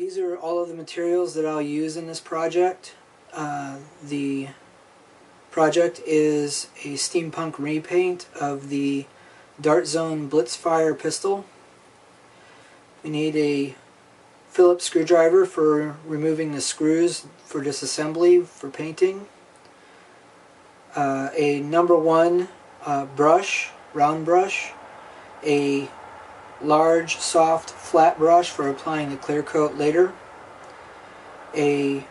These are all of the materials that I'll use in this project. The project is a steampunk repaint of the Dart Zone Blitzfire pistol. We need a Phillips screwdriver for removing the screws for disassembly for painting. A number 1 brush, round brush. A large, soft, flat brush for applying the clear coat later. A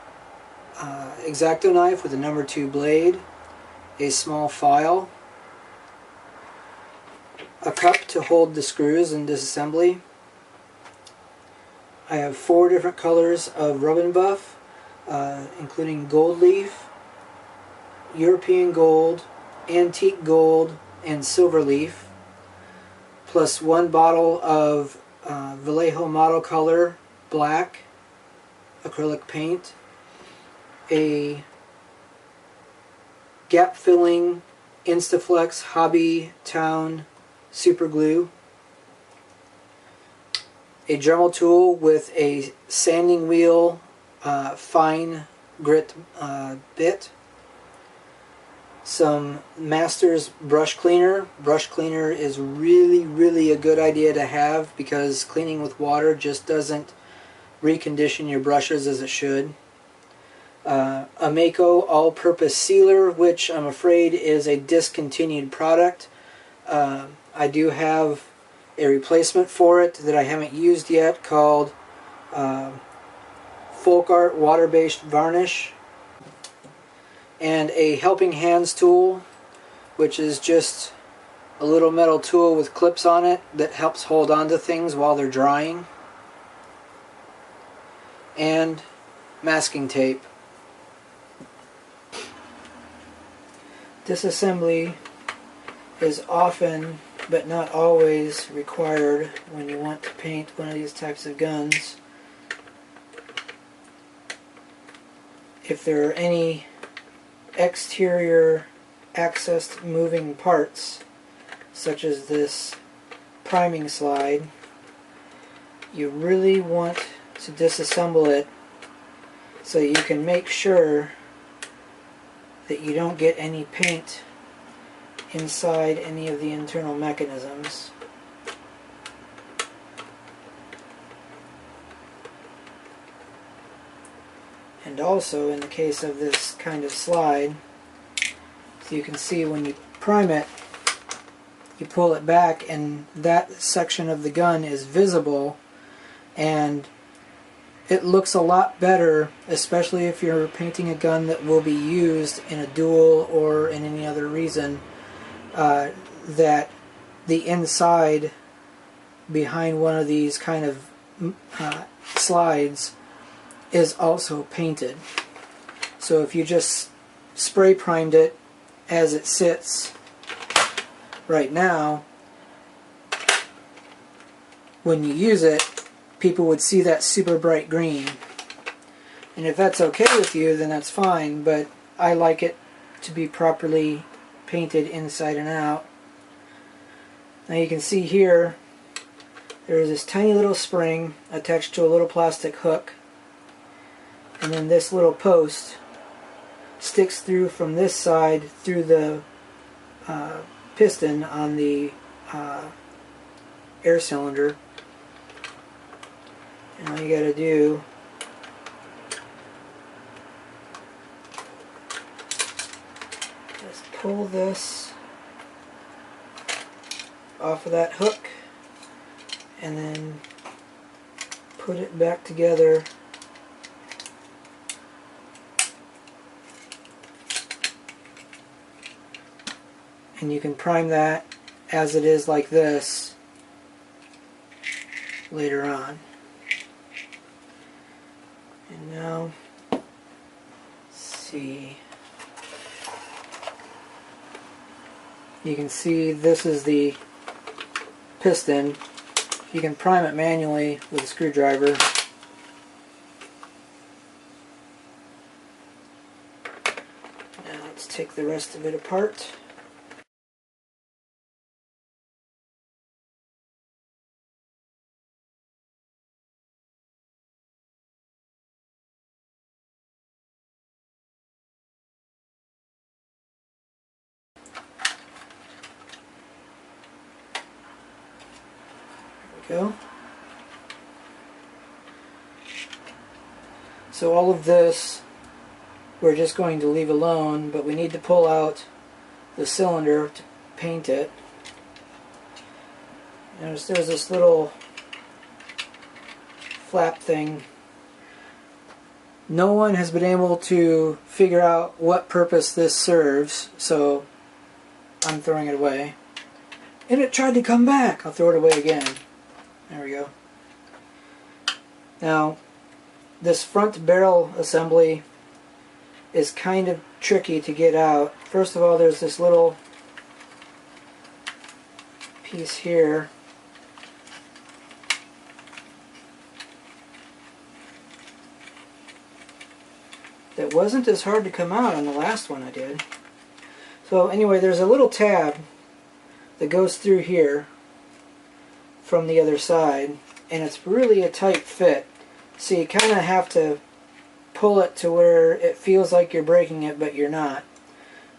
X-Acto knife with a number 2 blade. A small file. A cup to hold the screws in disassembly. I have 4 different colors of rub and buff, including gold leaf, European gold, antique gold, and silver leaf, plus 1 bottle of Vallejo Model Color black acrylic paint, a gap filling Instaflex Hobby Town super glue, a Dremel tool with a sanding wheel fine grit bit, some Masters brush cleaner. Brush cleaner is really a good idea to have because cleaning with water just doesn't recondition your brushes as it should. A Mako all-purpose sealer, which I'm afraid is a discontinued product. I do have a replacement for it that I haven't used yet called Folk Art water-based varnish, and a helping hands tool, which is just a little metal tool with clips on it that helps hold on to things while they're drying, and masking tape. Disassembly is often, but not always, required when you want to paint one of these types of guns. If there are any exterior accessed moving parts, such as this priming slide, you really want to disassemble it so you can make sure that you don't get any paint inside any of the internal mechanisms. And also, in the case of this kind of slide, so you can see when you prime it, you pull it back and that section of the gun is visible, and it looks a lot better, especially if you're painting a gun that will be used in a duel or in any other reason, that the inside behind one of these kind of slides is also painted. So if you just spray primed it as it sits right now, when you use it, people would see that super bright green. And if that's okay with you, then that's fine, but I like it to be properly painted inside and out. Now you can see here there's this tiny little spring attached to a little plastic hook, and then this little post sticks through from this side through the piston on the air cylinder. And all you gotta do is pull this off of that hook and then put it back together . And you can prime that as it is like this later on. And now, let's see. You can see this is the piston. You can prime it manually with a screwdriver. Now let's take the rest of it apart. go. So all of this we're just going to leave alone, but we need to pull out the cylinder to paint it. There's this little flap thing. No one has been able to figure out what purpose this serves, so I'm throwing it away. And it tried to come back. I'll throw it away again. There we go. Now, this front barrel assembly is kind of tricky to get out. First of all, there's this little piece here that wasn't as hard to come out on the last one I did. So anyway, there's a little tab that goes through here from the other side, and it's really a tight fit. So you kind of have to pull it to where it feels like you're breaking it, but you're not.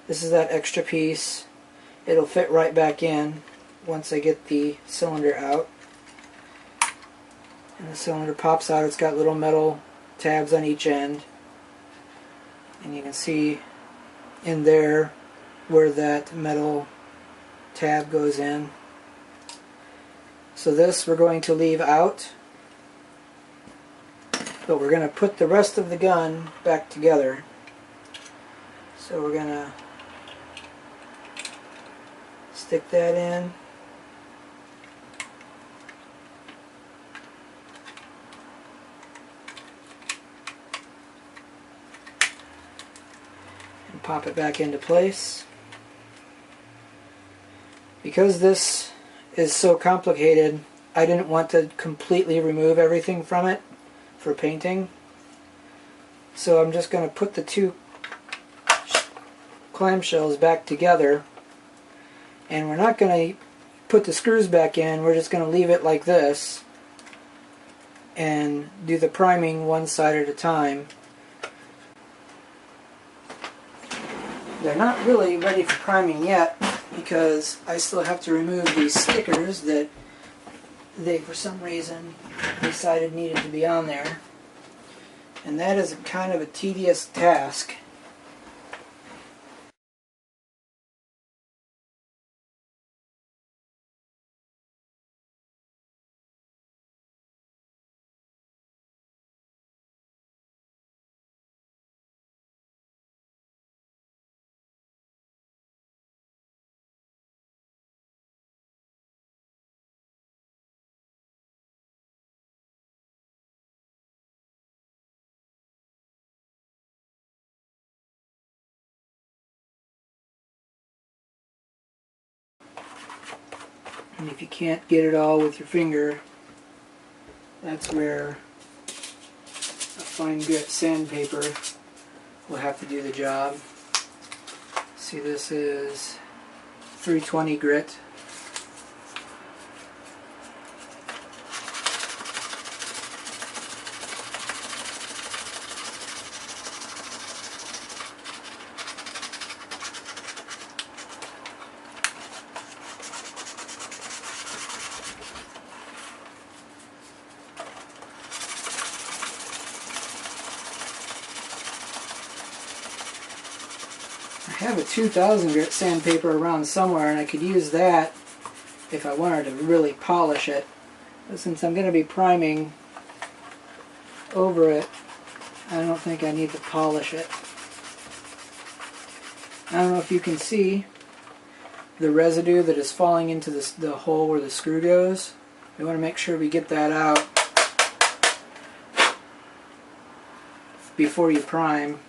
This is that extra piece. It'll fit right back in once I get the cylinder out. And the cylinder pops out. It's got little metal tabs on each end. And you can see in there where that metal tab goes in. So this we're going to leave out, but we're going to put the rest of the gun back together. So we're going to stick that in. And pop it back into place. Because this is so complicated, I didn't want to completely remove everything from it for painting. So I'm just going to put the two clamshells back together, and we're not going to put the screws back in. We're just going to leave it like this and do the priming one side at a time. They're not really ready for priming yet because I still have to remove these stickers that they for some reason decided needed to be on there, and that is kind of a tedious task. And if you can't get it all with your finger, that's where a fine grit sandpaper will have to do the job. See, this is 320 grit. I have a 2000 grit sandpaper around somewhere, and I could use that if I wanted to really polish it. But since I'm going to be priming over it, I don't think I need to polish it. I don't know if you can see the residue that is falling into the hole where the screw goes. We want to make sure we get that out before you prime,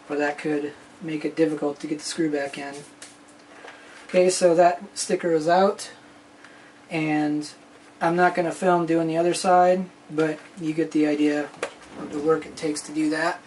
or that could make it difficult to get the screw back in. Okay, so that sticker is out, and I'm not going to film doing the other side, but you get the idea of the work it takes to do that.